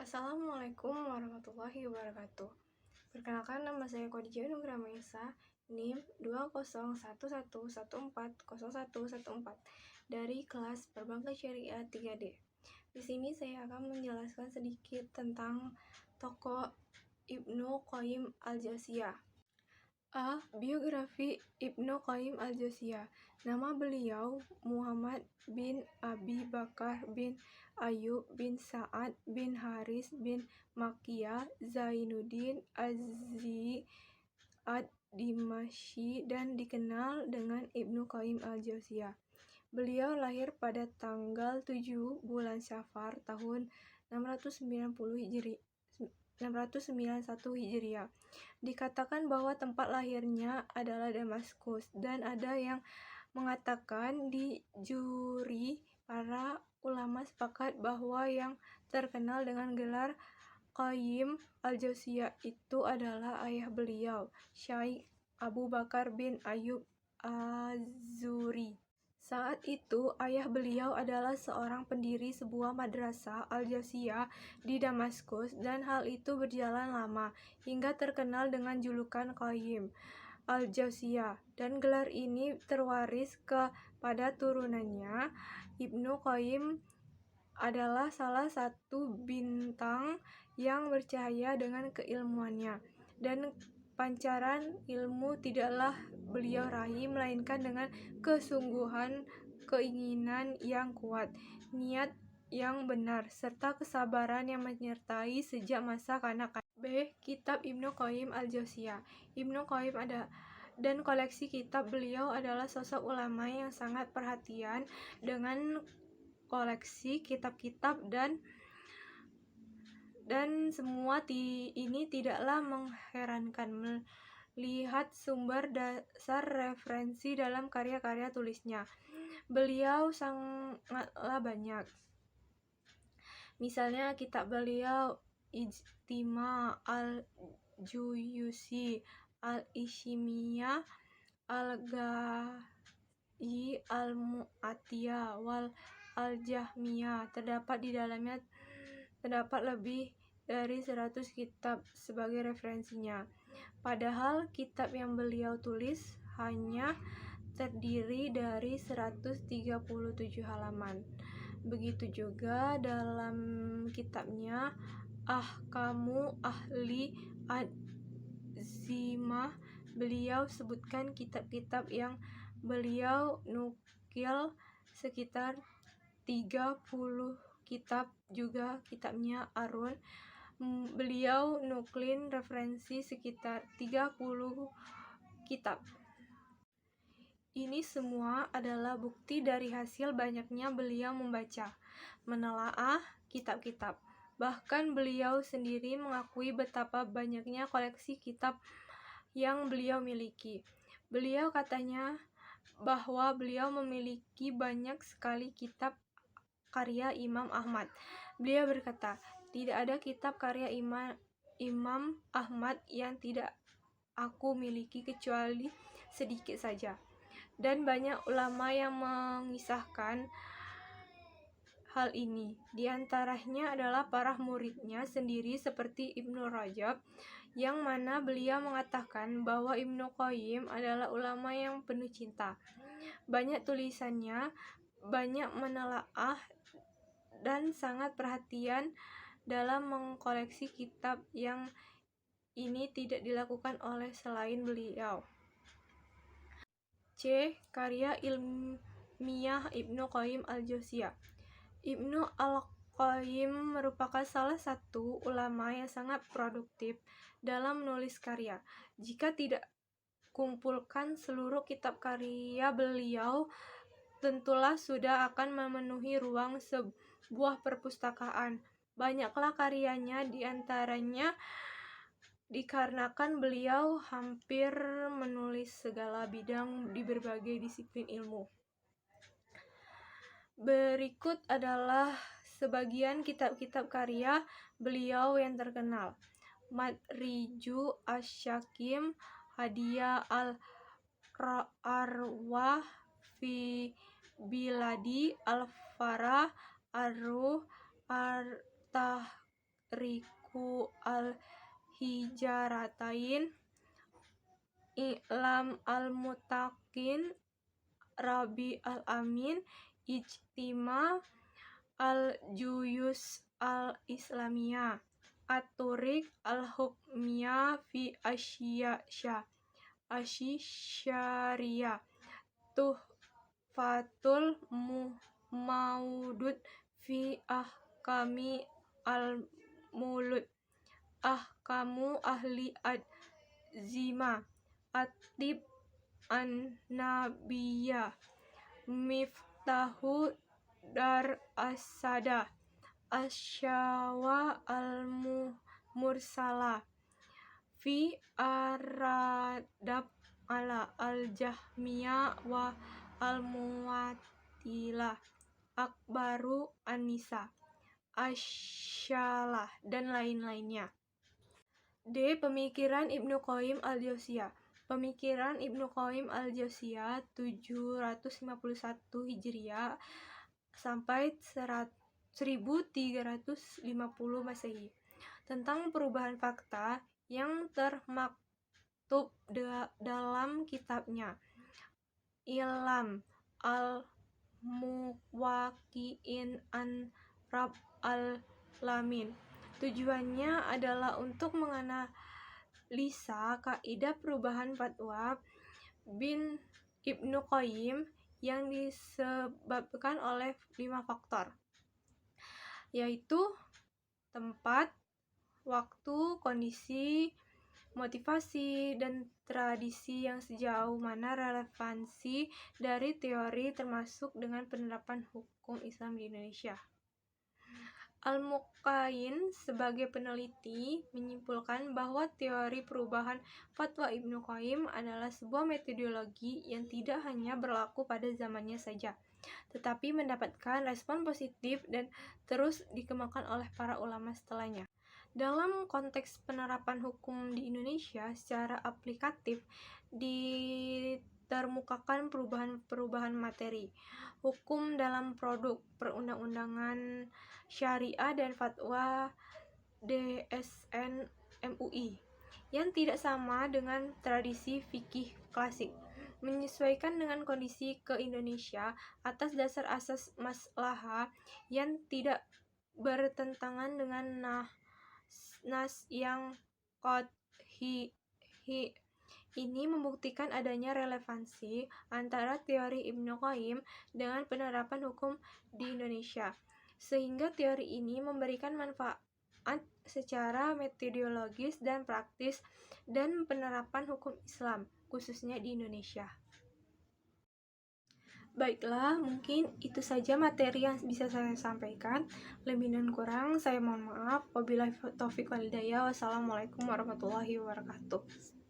Assalamualaikum warahmatullahi wabarakatuh. Perkenalkan, nama saya Khadijah Nugra Maisa, NIM 20111140114 dari kelas Perbankan Syariah 3D. Di sini saya akan menjelaskan sedikit tentang tokoh Ibnu Qayyim al-Jauziyah. Biografi Ibnu Qayyim al-Jauziyah. Nama beliau Muhammad bin Abi Bakar bin Ayyub bin Sa'ad bin Haris bin Makkiyah Zainuddin Az-Zi ad-Dimashqi dan dikenal dengan Ibnu Qayyim al-Jauziyah. Beliau lahir pada tanggal 7 bulan Syafar tahun 691 Hijriah. Dikatakan bahwa tempat lahirnya adalah Damaskus, dan ada yang mengatakan di juri para ulama sepakat bahwa yang terkenal dengan gelar Qayyim al-Jauziyah itu adalah ayah beliau, Syekh Abu Bakar bin Ayyub Az-Zuri. Saat itu, ayah beliau adalah seorang pendiri sebuah madrasah Al-Jauziyah di Damaskus, dan hal itu berjalan lama hingga terkenal dengan julukan Qayyim al-Jauziyah, dan gelar ini terwaris kepada turunannya. Ibnu Qayyim adalah salah satu bintang yang bercahaya dengan keilmuannya, dan pancaran ilmu tidaklah beliau raih melainkan dengan kesungguhan, keinginan yang kuat, niat yang benar, serta kesabaran yang menyertai sejak masa kanak-kanak. Kitab Ibnu Qayyim al-Jauziyah. Ibnu Qayyim dan koleksi kitab beliau adalah sosok ulama yang sangat perhatian dengan koleksi kitab-kitab, dan semua ini tidaklah mengherankan melihat sumber dasar referensi dalam karya-karya tulisnya. Beliau sangatlah banyak. Misalnya kitab beliau Ijtima' al-Juyusi, al-Ishimiyah, al-Ghai, al-Mu'atiyah, wal al-Jahmiyah. Terdapat di dalamnya lebih dari 100 kitab sebagai referensinya. Padahal kitab yang beliau tulis hanya terdiri dari 137 halaman. Begitu juga dalam kitabnya Ahkamu Ahli ad-Zimah, beliau sebutkan kitab-kitab yang beliau nukil sekitar 30 kitab. Juga kitabnya Arun, beliau nuklin referensi sekitar 30 kitab. Ini semua adalah bukti dari hasil banyaknya beliau membaca, menelaah kitab-kitab. Bahkan beliau sendiri mengakui betapa banyaknya koleksi kitab yang beliau miliki. Beliau katanya bahwa beliau memiliki banyak sekali kitab karya Imam Ahmad. Beliau berkata, "Tidak ada kitab karya Imam Ahmad yang tidak aku miliki kecuali sedikit saja." Dan banyak ulama yang mengisahkan hal ini. Di antaranya adalah para muridnya sendiri seperti Ibnu Rajab, yang mana beliau mengatakan bahwa Ibnu Qayyim adalah ulama yang penuh cinta. Banyak tulisannya, banyak menelaah, dan sangat perhatian dalam mengkoleksi kitab yang ini tidak dilakukan oleh selain beliau. Karya ilmiah Ibnu Qayyim al-Jauziyah. Ibnu al-Qayyim merupakan salah satu ulama yang sangat produktif dalam menulis karya. Jika tidak kumpulkan seluruh kitab karya beliau, tentulah sudah akan memenuhi ruang sebuah perpustakaan. Banyaklah karyanya, diantaranya dikarenakan beliau hampir menulis segala bidang di berbagai disiplin ilmu. Berikut adalah sebagian kitab-kitab karya beliau yang terkenal: Madriju Asy-Syakim, Hadiah al-Arwah fi Biladi al-Farah, Ar-Ruh, At-Tahrir, Riku al-Hijaratain, I'lam al-Mutaqin, Rabi al-Amin, Ijtima al-Juyus al-Islamiyah, At-Turik al-Hukmiyah fi Asyariyah, Tuhfatul Maudud fi Ahkami al-Mulud, Ahkamu Ahli Ad-Zimah, At-Tib an-Nabiyah, Miftahu Dar as-Sada, Asyawa al-Mursalah, fi Aradab ala al-Jahmiyah wa al-Muwatilah, Akbaru an-Nisa, Asyalah, dan lain-lainnya. D. Pemikiran Ibnu Qayyim al-Jauziyah. Pemikiran Ibnu Qayyim al-Jauziyah 751 Hijriah sampai 1350 Masehi tentang perubahan fakta yang termaktub dalam kitabnya I'lam al-Muwaqqi'in an Rabb al-Alamin. Tujuannya adalah untuk menganalisa kaidah perubahan fatwa bin Ibnu Qayyim yang disebabkan oleh 5 faktor, yaitu tempat, waktu, kondisi, motivasi, dan tradisi yang sejauh mana relevansi dari teori termasuk dengan penerapan hukum Islam di Indonesia. Al-Muqayyin sebagai peneliti menyimpulkan bahwa teori perubahan fatwa Ibnu Qayyim adalah sebuah metodologi yang tidak hanya berlaku pada zamannya saja, tetapi mendapatkan respon positif dan terus dikembangkan oleh para ulama setelahnya. Dalam konteks penerapan hukum di Indonesia secara aplikatif, ditermukakan perubahan materi hukum dalam produk perundang-undangan syariah dan fatwa DSN MUI yang tidak sama dengan tradisi fikih klasik, menyesuaikan dengan kondisi ke Indonesia atas dasar asas maslahah yang tidak bertentangan dengan nas yang qadhi. Ini membuktikan adanya relevansi antara teori Ibnu Qayyim dengan penerapan hukum di Indonesia, sehingga teori ini memberikan manfaat secara metodologis dan praktis dan penerapan hukum Islam, khususnya di Indonesia. Baiklah, mungkin itu saja materi yang bisa saya sampaikan. Lebih dan kurang, saya mohon maaf. Wabillahi taufiq wal hidayah. Wassalamualaikum warahmatullahi wabarakatuh.